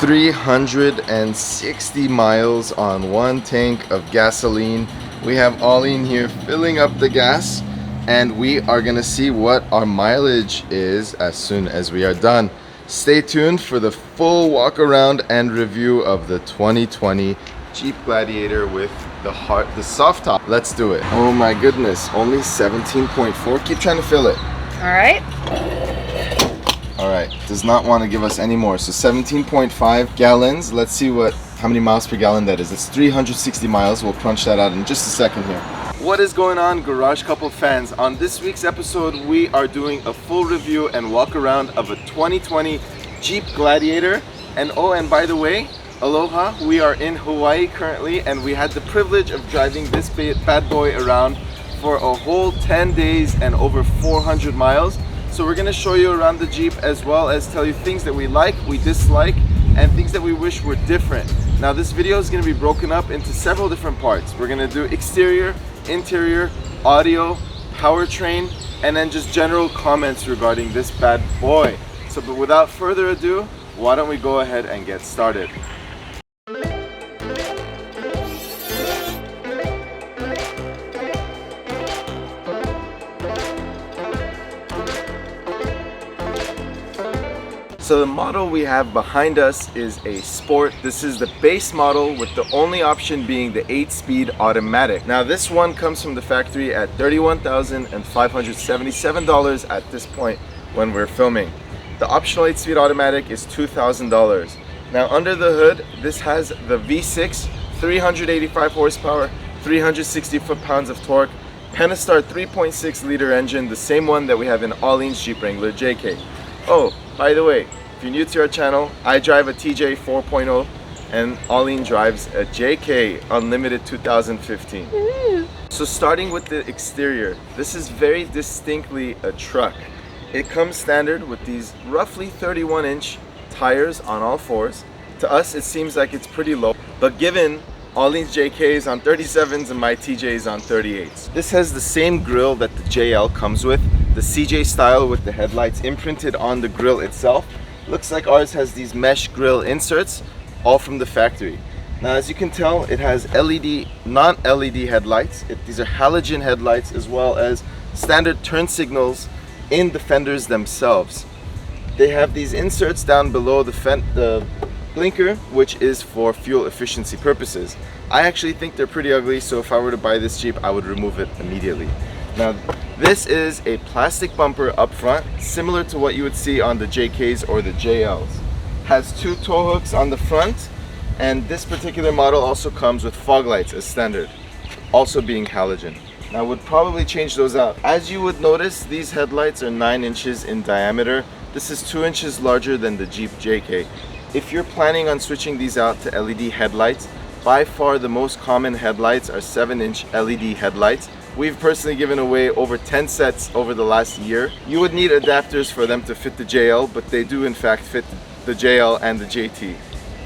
360 miles on one tank of gasoline. We have Ollie here filling up the gas, and we are gonna see what our mileage is as soon as we are done. Stay tuned for the full walk around and review of the 2020 Jeep Gladiator with the soft top. Let's do it. Oh my goodness, only 17.4. Keep trying to fill it. All right. All right, does not want to give us any more. So 17.5 gallons. Let's see how many miles per gallon that is. It's 360 miles. We'll crunch that out in just a second here. What is going on, Garage Couple fans? On this week's episode, we are doing a full review and walk around of a 2020 Jeep Gladiator. And oh, and by the way, aloha, we are in Hawaii currently, and we had the privilege of driving this bad boy around for a whole 10 days and over 400 miles. So we're going to show you around the Jeep, as well as tell you things that we like, we dislike, and things that we wish were different. Now this video is going to be broken up into several different parts. We're going to do exterior, interior, audio, powertrain, and then just general comments regarding this bad boy. So but without further ado, why don't we go ahead and get started. So the model we have behind us is a Sport. This is the base model with the only option being the 8-speed automatic. Now this one comes from the factory at $31,577 at this point when we're filming. The optional 8-speed automatic is $2,000. Now under the hood, this has the V6, 385 horsepower, 360 foot-pounds of torque, Pentastar 3.6 liter engine, the same one that we have in Olleen's Jeep Wrangler JK. Oh, by the way, if you're new to our channel, I drive a TJ 4.0 and Olleen drives a JK Unlimited 2015. So starting with the exterior, this is very distinctly a truck. It comes standard with these roughly 31-inch tires on all fours. To us, it seems like it's pretty low, but given Olleen's JK is on 37s and my TJ is on 38s. This has the same grille that the JL comes with, the CJ style with the headlights imprinted on the grille itself. Looks like ours has these mesh grille inserts, all from the factory. Now as you can tell, it has LED, non-LED headlights. These are halogen headlights, as well as standard turn signals in the fenders themselves. They have these inserts down below the blinker, which is for fuel efficiency purposes. I actually think they're pretty ugly, so if I were to buy this Jeep, I would remove it immediately. Now this is a plastic bumper up front, similar to what you would see on the JKs or the JLs. Has two tow hooks on the front, and this particular model also comes with fog lights as standard, also being halogen. Now I would probably change those out. As you would notice, these headlights are 9 inches in diameter. This is 2 inches larger than the Jeep JK. If you're planning on switching these out to LED headlights, by far the most common headlights are 7-inch LED headlights. We've personally given away over 10 sets over the last year. You would need adapters for them to fit the JL, but they do in fact fit the JL and the JT.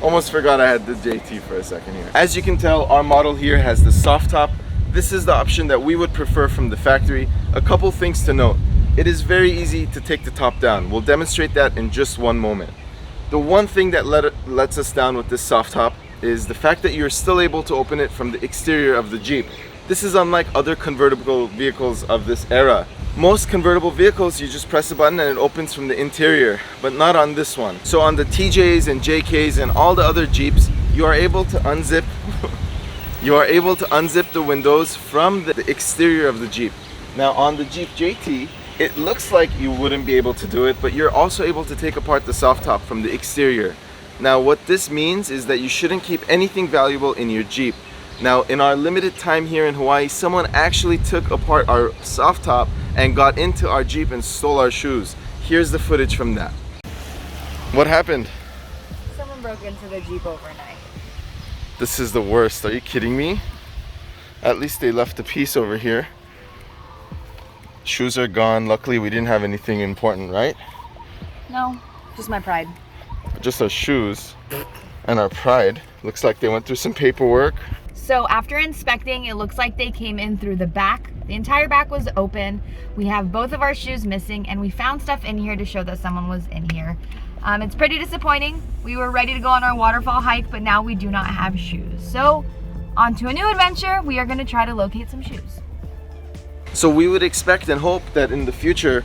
Almost forgot I had the JT for a second here. As you can tell, our model here has the soft top. This is the option that we would prefer from the factory. A couple things to note. It is very easy to take the top down. We'll demonstrate that in just one moment. The one thing that lets us down with this soft top is the fact that you're still able to open it from the exterior of the Jeep. This is unlike other convertible vehicles of this era. Most convertible vehicles, you just press a button and it opens from the interior, but not on this one. So on the TJs and JKs and all the other Jeeps, you are able to unzip the windows from the exterior of the Jeep. Now on the Jeep JT, it looks like you wouldn't be able to do it, but you're also able to take apart the soft top from the exterior. Now what this means is that you shouldn't keep anything valuable in your Jeep. Now in our limited time here in Hawaii, someone actually took apart our soft top and got into our Jeep and stole our shoes. Here's the footage from that. What happened? Someone broke into the Jeep overnight. This is the worst. Are you kidding me? At least they left a piece over here. Shoes are gone. Luckily we didn't have anything important, right? No, just my pride. Just our shoes and our pride. Looks like they went through some paperwork. So after inspecting, it looks like they came in through the back. The entire back was open. We have both of our shoes missing, and we found stuff in here to show that someone was in here. It's pretty disappointing. We were ready to go on our waterfall hike, but now we do not have shoes. So on to a new adventure. We are gonna try to locate some shoes. So we would expect and hope that in the future,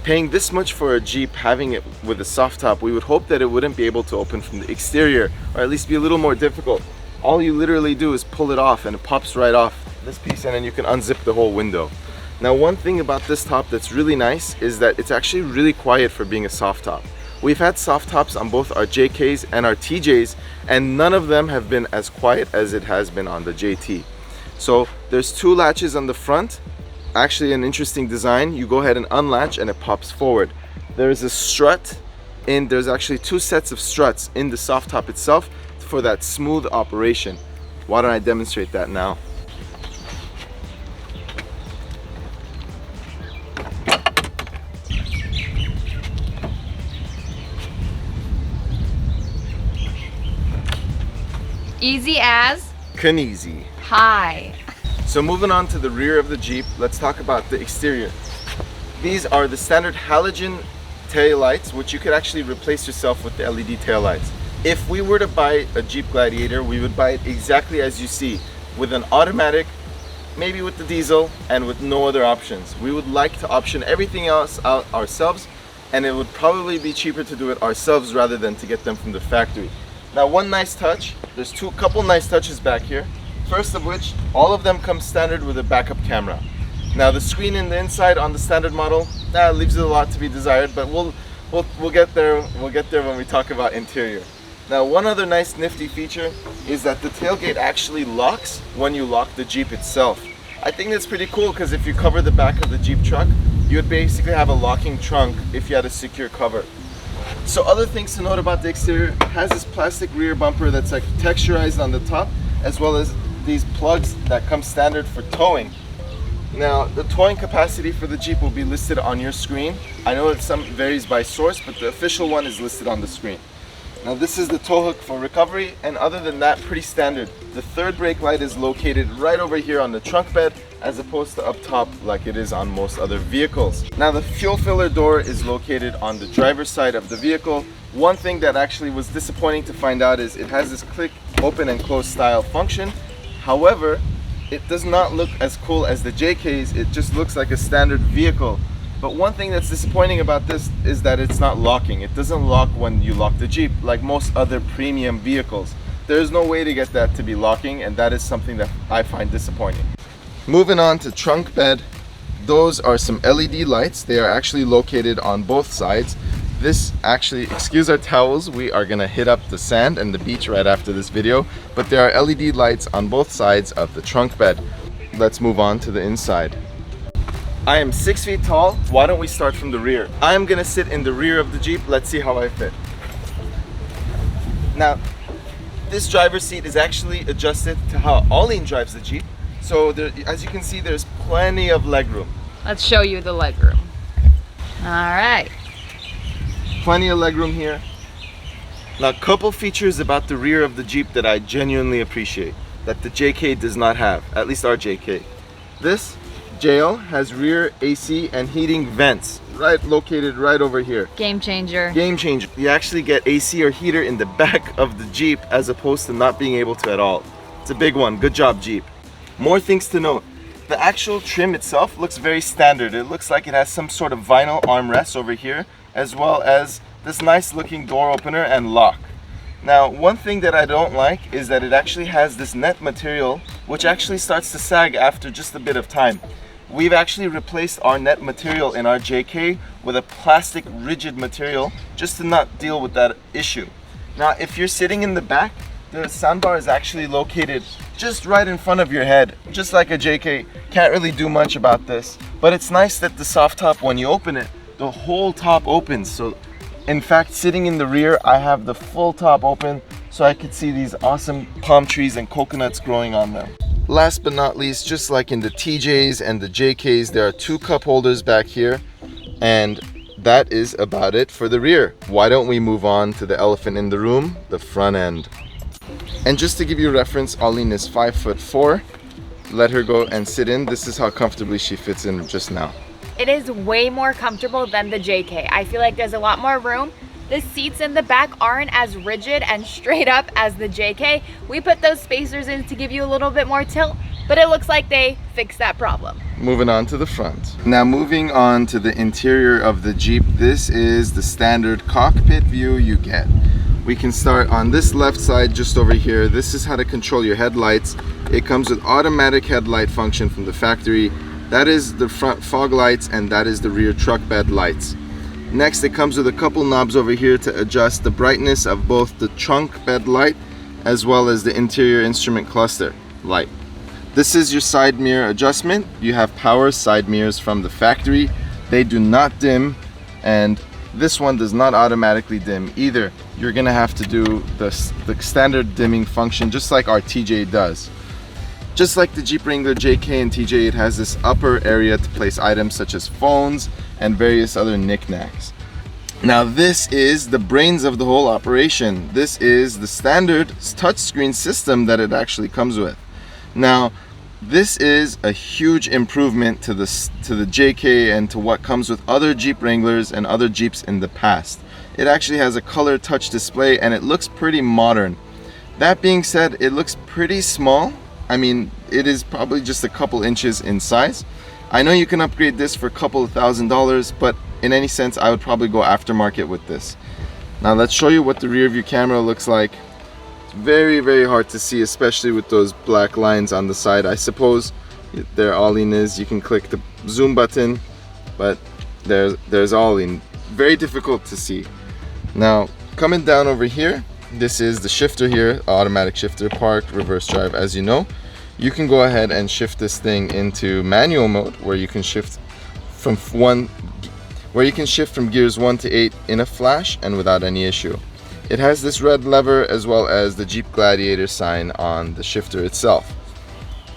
paying this much for a Jeep, having it with a soft top, we would hope that it wouldn't be able to open from the exterior, or at least be a little more difficult. All you literally do is pull it off and it pops right off this piece, and then you can unzip the whole window. Now, one thing about this top that's really nice is that it's actually really quiet for being a soft top. We've had soft tops on both our JKs and our TJs, and none of them have been as quiet as it has been on the JT. So there's 2 latches on the front. Actually an interesting design. You go ahead and unlatch and it pops forward. There's a strut, and there's actually 2 sets of struts in the soft top itself for that smooth operation. Why don't I demonstrate that now? Easy as Kneezy. hi. So moving on to the rear of the Jeep, let's talk about the exterior. These are the standard halogen tail lights, which you could actually replace yourself with the LED tail lights. If we were to buy a Jeep Gladiator, we would buy it exactly as you see, with an automatic, maybe with the diesel, and with no other options. We would like to option everything else out ourselves, and it would probably be cheaper to do it ourselves rather than to get them from the factory. Now, one nice touch, there's couple nice touches back here. First of which, all of them come standard with a backup camera. Now, the screen in the inside on the standard model, that leaves a lot to be desired, but we'll get there. We'll get there when we talk about interior. Now, one other nice nifty feature is that the tailgate actually locks when you lock the Jeep itself. I think that's pretty cool, because if you cover the back of the Jeep truck, you would basically have a locking trunk if you had a secure cover. So other things to note about the exterior, it has this plastic rear bumper that's like texturized on the top, as well as these plugs that come standard for towing. Now, the towing capacity for the Jeep will be listed on your screen. I know that some varies by source, but the official one is listed on the screen. Now, this is the tow hook for recovery, and other than that, pretty standard. The third brake light is located right over here on the trunk bed, as opposed to up top like it is on most other vehicles. Now, the fuel filler door is located on the driver's side of the vehicle. One thing that actually was disappointing to find out is it has this click open and close style function. However, it does not look as cool as the JKs. It just looks like a standard vehicle. But one thing that's disappointing about this is that it's not locking. It doesn't lock when you lock the Jeep like most other premium vehicles. There's no way to get that to be locking, and that is something that I find disappointing. Moving on to trunk bed, those are some LED lights. They are actually located on both sides. This actually, excuse our towels, we are gonna hit up the sand and the beach right after this video, but there are LED lights on both sides of the trunk bed. Let's move on to the inside. I am 6 feet tall. Why don't we start from the rear? I am gonna sit in the rear of the Jeep. Let's see how I fit. Now, this driver's seat is actually adjusted to how Auline drives the Jeep. So there, as you can see, there's plenty of legroom. Let's show you the legroom. All right. Plenty of legroom here. Now, a couple features about the rear of the Jeep that I genuinely appreciate, that the JK does not have, at least our JK. This JL has rear AC and heating vents, located right over here. Game changer. Game changer. You actually get AC or heater in the back of the Jeep as opposed to not being able to at all. It's a big one. Good job, Jeep. More things to note. The actual trim itself looks very standard. It looks like it has some sort of vinyl armrest over here, as well as this nice looking door opener and lock. Now, one thing that I don't like is that it actually has this net material, which actually starts to sag after just a bit of time. We've actually replaced our net material in our JK with a plastic rigid material just to not deal with that issue. Now, if you're sitting in the back, the soundbar is actually located just right in front of your head, just like a JK. Can't really do much about this, but it's nice that the soft top, when you open it, the whole top opens. So in fact, sitting in the rear, I have the full top open so I could see these awesome palm trees and coconuts growing on them. Last but not least, just like in the TJs and the JKs, there are 2 cup holders back here, and that is about it for the rear. Why don't we move on to the elephant in the room, the front end. And just to give you a reference, Auline is 5'4". Let her go and sit in. This is how comfortably she fits in just now. It is way more comfortable than the JK. I feel like there's a lot more room. The seats in the back aren't as rigid and straight up as the JK. We put those spacers in to give you a little bit more tilt, but it looks like they fixed that problem. Moving on to the front. Now moving on to the interior of the Jeep, this is the standard cockpit view you get. We can start on this left side just over here. This is how to control your headlights. It comes with automatic headlight function from the factory. That is the front fog lights and that is the rear truck bed lights. Next, it comes with a couple knobs over here to adjust the brightness of both the trunk bed light as well as the interior instrument cluster light. This is your side mirror adjustment. You have power side mirrors from the factory. They do not dim, and this one does not automatically dim either. You're gonna have to do the standard dimming function just like our TJ does. Just like the Jeep Wrangler JK and TJ, it has this upper area to place items such as phones and various other knickknacks. Now this is the brains of the whole operation. This is the standard touchscreen system that it actually comes with. Now this is a huge improvement to the JK and to what comes with other Jeep Wranglers and other Jeeps in the past. It actually has a color touch display and it looks pretty modern. That being said, it looks pretty small. I mean, it is probably just a couple inches in size. I know you can upgrade this for a couple of $1,000s, but in any sense, I would probably go aftermarket with this. Now let's show you what the rear view camera looks like. Very, very hard to see, especially with those black lines on the side. I suppose there all-in is. You can click the zoom button, but there's all-in. Very difficult to see. Now, coming down over here, this is the shifter here, automatic shifter, park, reverse drive, as you know. You can go ahead and shift this thing into manual mode, where you can shift from gears 1 to 8 in a flash and without any issue. It has this red lever as well as the Jeep Gladiator sign on the shifter itself.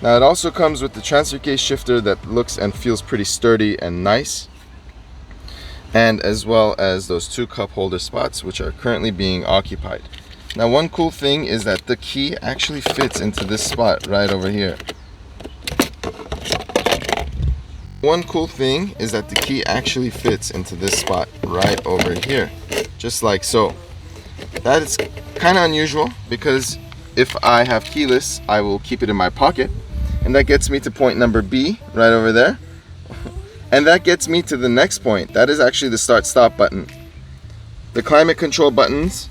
Now it also comes with the transfer case shifter that looks and feels pretty sturdy and nice, and as well as those 2 cup holder spots which are currently being occupied. Now one cool thing is that the key actually fits into this spot right over here. One cool thing is that the key actually fits into this spot right over here, just like so. That is kind of unusual because if I have keyless, I will keep it in my pocket. And that gets me to point number B right over there. And that gets me to the next point. That is actually the start-stop button. The climate control buttons,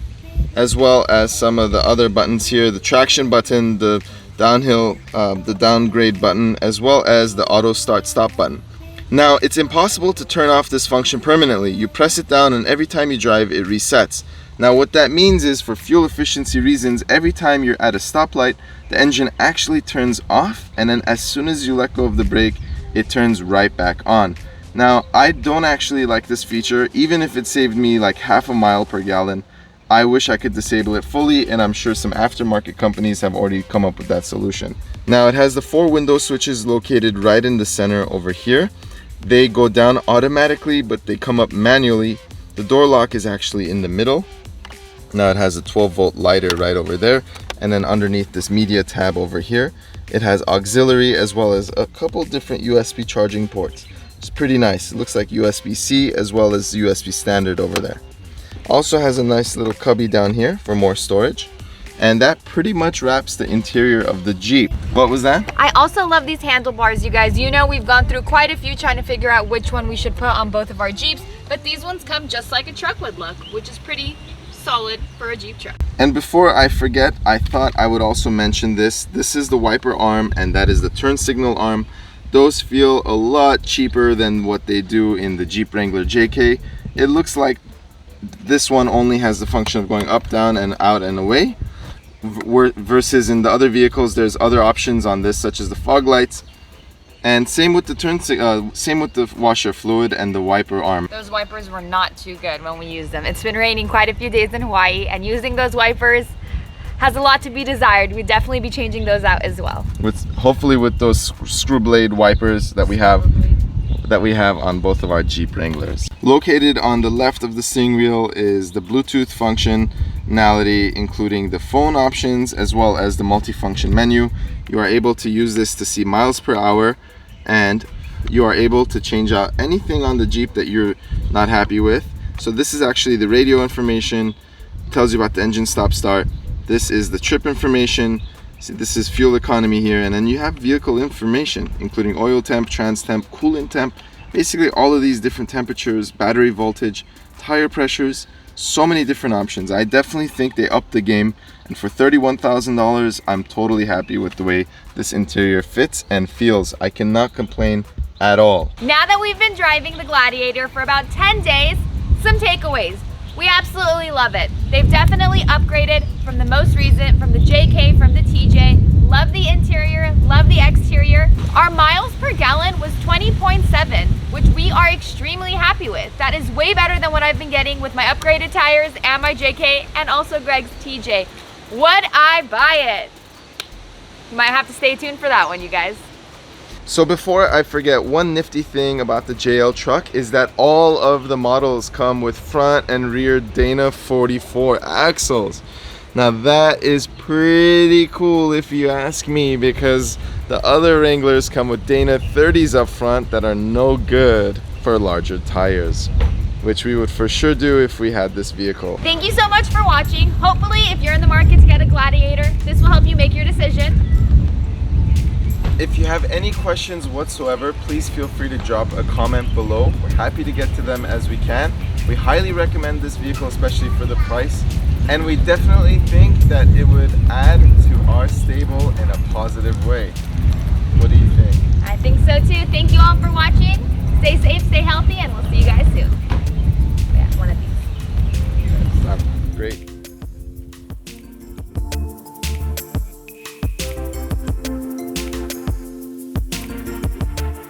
as well as some of the other buttons here, the traction button, the downhill, the downgrade button, as well as the auto start-stop button. Now, it's impossible to turn off this function permanently. You press it down and every time you drive, it resets. Now what that means is, for fuel efficiency reasons, every time you're at a stoplight, the engine actually turns off, and then as soon as you let go of the brake, it turns right back on. Now I don't actually like this feature, even if it saved me like half a mile per gallon. I wish I could disable it fully, and I'm sure some aftermarket companies have already come up with that solution. Now it has the 4 window switches located right in the center over here. They go down automatically, but they come up manually. The door lock is actually in the middle. Now it has a 12-volt lighter right over there, and then underneath this media tab over here, it has auxiliary as well as a couple different USB charging ports. It's pretty nice. It looks like USB-C as well as USB standard over there. Also has a nice little cubby down here for more storage. And that pretty much wraps the interior of the Jeep. What was that? I also love these handlebars, you guys. You know we've gone through quite a few trying to figure out which one we should put on both of our Jeeps, but these ones come just like a truck would look, which is pretty solid for a Jeep truck. And before I forget, I thought I would also mention this. This is the wiper arm and that is the turn signal arm. Those feel a lot cheaper than what they do in the Jeep Wrangler JK. It looks like this one only has the function of going up, down, and out and away. Versus in the other vehicles, there's other options on this, such as the fog lights, and same with the same with the washer fluid and the wiper arm. Those wipers were not too good when we used them. It's been raining quite a few days in Hawaii, and using those wipers has a lot to be desired. We'd definitely be changing those out as well. Hopefully with those screw blade wipers that we have on both of our Jeep Wranglers. Located on the left of the steering wheel is the Bluetooth functionality, including the phone options as well as the multifunction menu. You are able to use this to see miles per hour, and you are able to change out anything on the Jeep that you're not happy with. So this is actually the radio information, tells you about the engine stop start. This is the trip information. See, this is fuel economy here, and then you have vehicle information, including oil temp, trans temp, coolant temp, basically all of these different temperatures, battery voltage, tire pressures, so many different options. I definitely think they upped the game, and for $31,000, I'm totally happy with the way this interior fits and feels. I cannot complain at all. Now that we've been driving the Gladiator for about 10 days, some takeaways. We absolutely love it. They've definitely upgraded from the most recent, from the JK, from the TJ. Love the interior, love the exterior. Our miles per gallon was 20.7, which we are extremely happy with. That is way better than what I've been getting with my upgraded tires and my JK and also Greg's TJ. Would I buy it? You might have to stay tuned for that one, you guys. So before I forget, one nifty thing about the JL truck is that all of the models come with front and rear Dana 44 axles. Now that is pretty cool if you ask me, because the other Wranglers come with Dana 30s up front that are no good for larger tires, which we would for sure do if we had this vehicle. Thank you so much for watching. Hopefully, if you're in the market to get a Gladiator, this will help you make your decision. If you have any questions whatsoever, please feel free to drop a comment below. We're happy to get to them as we can. We highly recommend this vehicle, especially for the price. And we definitely think that it would add to our stable in a positive way. What do you think? I think so too. Thank you all for watching. Stay safe, stay healthy, and we'll see you guys soon. Yeah, one of these. That's great.